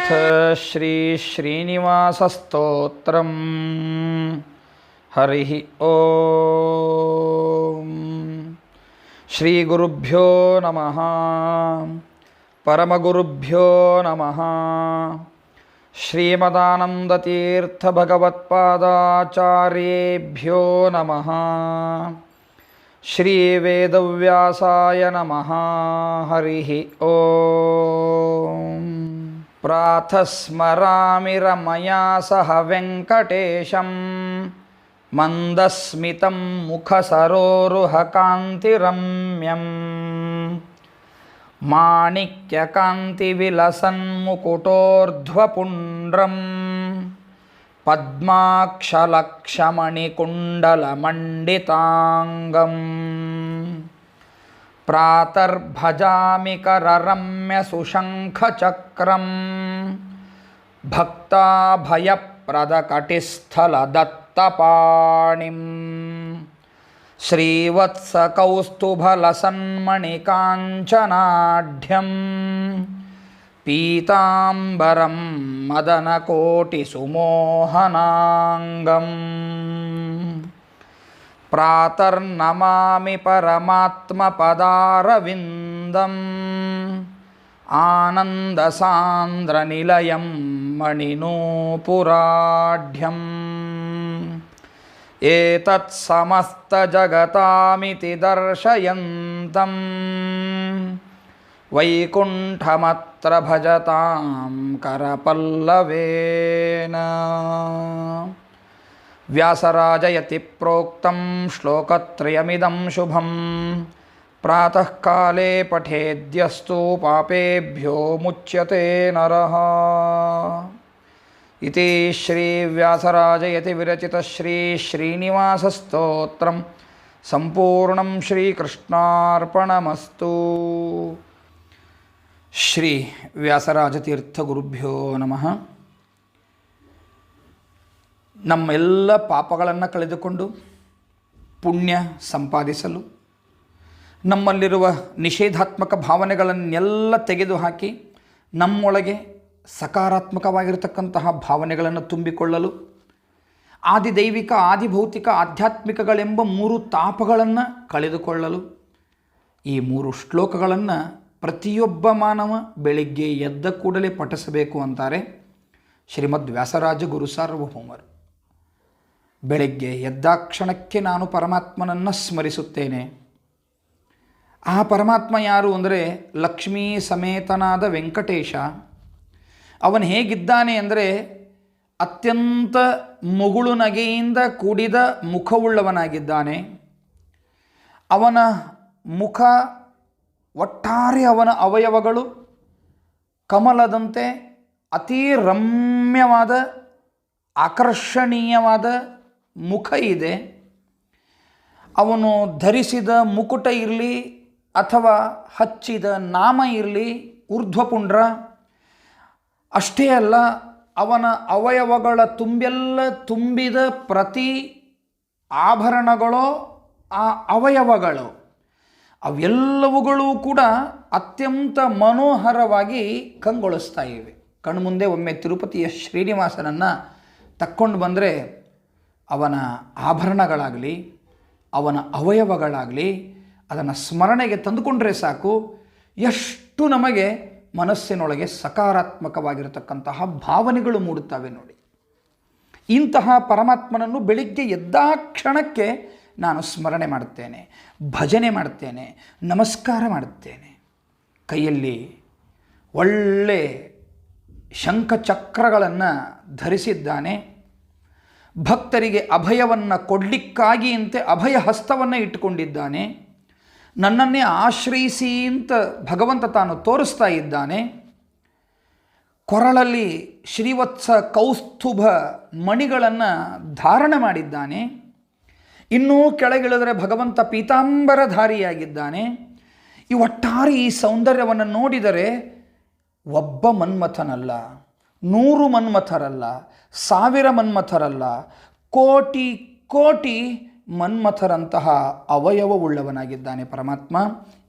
ಅಥ ಶ್ರೀ ಶ್ರೀನಿವಾಸಸ್ತೋತ್ರಂ. ಹರಿ ಓಂ. ಶ್ರೀ ಗುರುಭ್ಯೋ ನಮಃ. ಪರಮಗುರುಭ್ಯೋ ನಮಃ. ಶ್ರೀಮದಾನಂದತೀರ್ಥಭಗವತ್ಪಾದಾಚಾರ್ಯೇಭ್ಯೋ ನಮಃ. ಶ್ರೀ ವೇದವ್ಯಾಸಾಯ ನಮಃ. ಹರಿ ಓಂ. ಪ್ರಾತಸ್ಮರಾಮಿ ರಮಯಾ ಸಹ ವೆಂಕಟೇಶಂ ಮಂದಸ್ಮಿತಂ ಮುಖಸರೋರುಹಕಾಂತಿರಮ್ಯಂ ಮಾಣಿಕ್ಯಕಾಂತಿವಿಲಸನ್ಮುಕುಟೋರ್ಧ್ವಪುಂಡ್ರಂ ಪದ್ಮಾಕ್ಷಲಕ್ಷಮಣಿಕುಂಡಲಮಂಡಿತಾಂಗಂ ಪ್ರಾತರ್ಭಜಾಮಿ ಕರರಮ್ಯಸುಶಂಖಚಕ್ರಂ ಭಕ್ತಾಭಯಪ್ರದಕಟಿಸ್ಥಲದತ್ತಪಾಣಿಂ ಶ್ರೀವತ್ಸಕೌಸ್ತುಭಲಸನ್ಮಣಿಕಾಂಚನಾಢ್ಯಂ ಪೀತಾಂಬರಂ ಮದನಕೋಟಿಸುಮೋಹನಾಂಗಂ ಪ್ರಾತರ್ನಮಾಮಿ ಪರಮಾತ್ಮಪದಾರವಿಂದಂ ಆನಂದಸಾಂದ್ರನಿಲಯಂ ಮಣಿನೂಪುರಾಢ್ಯಂ ಏತತ್ಸಮಸ್ತಜಗತಾಮಿತಿ ದರ್ಶಯಂತಂ ವೈಕುಂಠಮತ್ರ ಭಜತಾಂ ಕರಪಲ್ಲವೇನ. ವ್ಯಾಸರಾಜಯತಿ ಪ್ರೋಕ್ತಂ ಶ್ಲೋಕತ್ರಯಮಿದಂ ಶುಭಂ ಪ್ರಾತಃ ಕಾಲೇ ಪಠೇದ್ಯಸ್ತು ಪಾಪೇಭ್ಯೋ ಮುಚ್ಯತೆ ನರಃ. ಇತಿ ಶ್ರೀ ವ್ಯಾಸರಾಜಯತಿ ವಿರಚಿತ ಶ್ರೀ ಶ್ರೀನಿವಾಸಸ್ತೋತ್ರಂ ಸಂಪೂರ್ಣಂ ಶ್ರೀಕೃಷ್ಣಾರ್ಪಣಮಸ್ತು. ಶ್ರೀ ವ್ಯಾಸರಾಜತೀರ್ಥ ಗುರುಭ್ಯೋ ನಮಃ. ನಮ್ಮೆಲ್ಲ ಪಾಪಗಳನ್ನು ಕಳೆದುಕೊಂಡು ಪುಣ್ಯ ಸಂಪಾದಿಸಲು ನಮ್ಮಲ್ಲಿರುವ ನಿಷೇಧಾತ್ಮಕ ಭಾವನೆಗಳನ್ನೆಲ್ಲ ತೆಗೆದುಹಾಕಿ ನಮ್ಮೊಳಗೆ ಸಕಾರಾತ್ಮಕವಾಗಿರತಕ್ಕಂತಹ ಭಾವನೆಗಳನ್ನು ತುಂಬಿಕೊಳ್ಳಲು ಆದಿದೈವಿಕ ಆದಿಭೌತಿಕ ಆಧ್ಯಾತ್ಮಿಕಗಳೆಂಬ ಮೂರು ತಾಪಗಳನ್ನು ಕಳೆದುಕೊಳ್ಳಲು ಈ ಮೂರು ಶ್ಲೋಕಗಳನ್ನು ಪ್ರತಿಯೊಬ್ಬ ಮಾನವ ಬೆಳಿಗ್ಗೆ ಎದ್ದ ಕೂಡಲೇ ಪಠಿಸಬೇಕು ಅಂತಾರೆ ಶ್ರೀಮದ್ ವ್ಯಾಸರಾಜ ಗುರು ಸಾರ್ವಭೌಮರು. ಬೆಳಗ್ಗೆ ಎದ್ದಾಕ್ಷಣಕ್ಕೆ ನಾನು ಪರಮಾತ್ಮನನ್ನು ಸ್ಮರಿಸುತ್ತೇನೆ. ಆ ಪರಮಾತ್ಮ ಯಾರು ಅಂದರೆ ಲಕ್ಷ್ಮೀ ಸಮೇತನಾದ ವೆಂಕಟೇಶ. ಅವನು ಹೇಗಿದ್ದಾನೆ ಅಂದರೆ ಅತ್ಯಂತ ಮುಗುಳು ನಗೆಯಿಂದ ಕೂಡಿದ ಮುಖವುಳ್ಳವನಾಗಿದ್ದಾನೆ. ಅವನ ಮುಖ ಒಟ್ಟಾರೆ ಅವನ ಅವಯವಗಳು ಕಮಲದಂತೆ ಅತೀ ರಮ್ಯವಾದ ಆಕರ್ಷಣೀಯವಾದ ಮುಖ ಇದೆ. ಅವನು ಧರಿಸಿದ ಮುಕುಟ ಇರಲಿ ಅಥವಾ ಹಚ್ಚಿದ ನಾಮ ಇರಲಿ ಊರ್ಧ್ವಪುಂಡ್ರ, ಅಷ್ಟೇ ಅಲ್ಲ ಅವನ ಅವಯವಗಳ ತುಂಬೆಲ್ಲ ತುಂಬಿದ ಪ್ರತಿ ಆಭರಣಗಳೋ ಆ ಅವಯವಗಳು ಅವೆಲ್ಲವುಗಳೂ ಕೂಡ ಅತ್ಯಂತ ಮನೋಹರವಾಗಿ ಕಂಗೊಳಿಸ್ತಾ ಇವೆ. ಕಣ್ಮುಂದೆ ಒಮ್ಮೆ ತಿರುಪತಿಯ ಶ್ರೀನಿವಾಸನನ್ನು ತಕ್ಕೊಂಡು ಬಂದರೆ ಅವನ ಆಭರಣಗಳಾಗಲಿ ಅವನ ಅವಯವಗಳಾಗಲಿ ಅದನ್ನು ಸ್ಮರಣೆಗೆ ತಂದುಕೊಂಡ್ರೆ ಸಾಕು, ಎಷ್ಟು ನಮಗೆ ಮನಸ್ಸಿನೊಳಗೆ ಸಕಾರಾತ್ಮಕವಾಗಿರತಕ್ಕಂತಹ ಭಾವನೆಗಳು ಮೂಡುತ್ತವೆ ನೋಡಿ. ಇಂತಹ ಪರಮಾತ್ಮನನ್ನು ಬೆಳಿಗ್ಗೆ ಎದ್ದಾಕ್ಷಣಕ್ಕೆ ನಾನು ಸ್ಮರಣೆ ಮಾಡುತ್ತೇನೆ, ಭಜನೆ ಮಾಡುತ್ತೇನೆ, ನಮಸ್ಕಾರ ಮಾಡುತ್ತೇನೆ. ಕೈಯಲ್ಲಿ ಒಳ್ಳೆ ಶಂಖಚಕ್ರಗಳನ್ನು ಧರಿಸಿದ್ದಾನೆ. ಭಕ್ತರಿಗೆ ಅಭಯವನ್ನು ಕೊಡಲಿಕ್ಕಾಗಿ ಅಂತೆ ಅಭಯ ಹಸ್ತವನ್ನು ಇಟ್ಟುಕೊಂಡಿದ್ದಾನೆ. ನನ್ನನ್ನೇ ಆಶ್ರಯಿಸಿ ಅಂತ ಭಗವಂತ ತಾನು ತೋರಿಸ್ತಾ ಇದ್ದಾನೆ. ಕೊರಳಲ್ಲಿ ಶ್ರೀವತ್ಸ ಕೌಸ್ತುಭ ಮಣಿಗಳನ್ನು ಧಾರಣೆ ಮಾಡಿದ್ದಾನೆ. ಇನ್ನೂ ಕೆಳಗಿಳಿದರೆ ಭಗವಂತ ಪೀತಾಂಬರಧಾರಿಯಾಗಿದ್ದಾನೆ. ಈ ಒಟ್ಟಾರೆ ಈ ಸೌಂದರ್ಯವನ್ನು ನೋಡಿದರೆ ಒಬ್ಬ ಮನ್ಮಥನಲ್ಲ, 100 ಮನ್ಮಥರಲ್ಲ, 1000 ಮನ್ಮಥರಲ್ಲ, ಕೋಟಿ ಕೋಟಿ ಮನ್ಮಥರಂತಹ ಅವಯವವುಳ್ಳವನಾಗಿದ್ದಾನೆ ಪರಮಾತ್ಮ.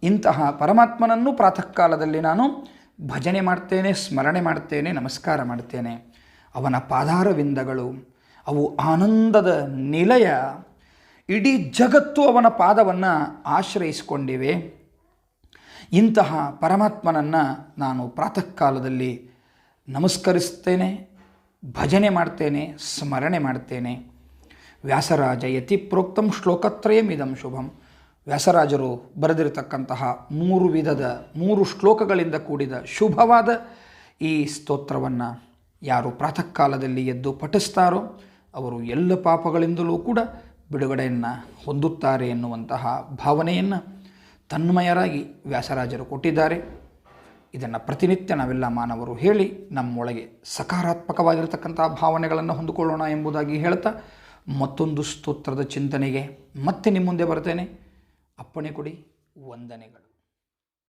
ಇಂತಹ ಪರಮಾತ್ಮನನ್ನು ಪ್ರಾತಃ ಕಾಲದಲ್ಲಿ ನಾನು ಭಜನೆ ಮಾಡ್ತೇನೆ, ಸ್ಮರಣೆ ಮಾಡ್ತೇನೆ, ನಮಸ್ಕಾರ ಮಾಡ್ತೇನೆ. ಅವನ ಪಾದಾರವಿಂದಗಳು ಅವು ಆನಂದದ ನಿಲಯ. ಇಡೀ ಜಗತ್ತು ಅವನ ಪಾದವನ್ನು ಆಶ್ರಯಿಸಿಕೊಂಡಿವೆ. ಇಂತಹ ಪರಮಾತ್ಮನನ್ನು ನಾನು ಪ್ರಾತಃ ಕಾಲದಲ್ಲಿ ನಮಸ್ಕರಿಸ್ತೇನೆ, ಭಜನೆ ಮಾಡ್ತೇನೆ, ಸ್ಮರಣೆ ಮಾಡ್ತೇನೆ. ವ್ಯಾಸರಾಜ ಯತಿ ಪ್ರೋಕ್ತಂ ಶ್ಲೋಕತ್ರಯಮಿದಂ ಶುಭಂ. ವ್ಯಾಸರಾಜರು ಬರೆದಿರತಕ್ಕಂತಹ 3 ವಿಧದ 3 ಶ್ಲೋಕಗಳಿಂದ ಕೂಡಿದ ಶುಭವಾದ ಈ ಸ್ತೋತ್ರವನ್ನು ಯಾರು ಪ್ರಾತಃ ಕಾಲದಲ್ಲಿ ಎದ್ದು ಪಠಿಸ್ತಾರೋ ಅವರು ಎಲ್ಲ ಪಾಪಗಳಿಂದಲೂ ಕೂಡ ಬಿಡುಗಡೆಯನ್ನು ಹೊಂದುತ್ತಾರೆ ಎನ್ನುವಂತಹ ಭಾವನೆಯನ್ನು ತನ್ಮಯರಾಗಿ ವ್ಯಾಸರಾಜರು ಕೊಟ್ಟಿದ್ದಾರೆ. ಇದನ್ನು ಪ್ರತಿನಿತ್ಯ ನಾವೆಲ್ಲ ಮಾನವರು ಹೇಳಿ ನಮ್ಮೊಳಗೆ ಸಕಾರಾತ್ಮಕವಾಗಿರತಕ್ಕಂತಹ ಭಾವನೆಗಳನ್ನು ಹೊಂದಿಕೊಳ್ಳೋಣ ಎಂಬುದಾಗಿ ಹೇಳ್ತಾ ಮತ್ತೊಂದು ಸ್ತೋತ್ರದ ಚಿಂತನೆಗೆ ಮತ್ತೆ ನಿಮ್ಮ ಮುಂದೆ ಬರ್ತೇನೆ. ಅಪ್ಪಣೆ ಕೊಡಿ. ವಂದನೆಗಳು.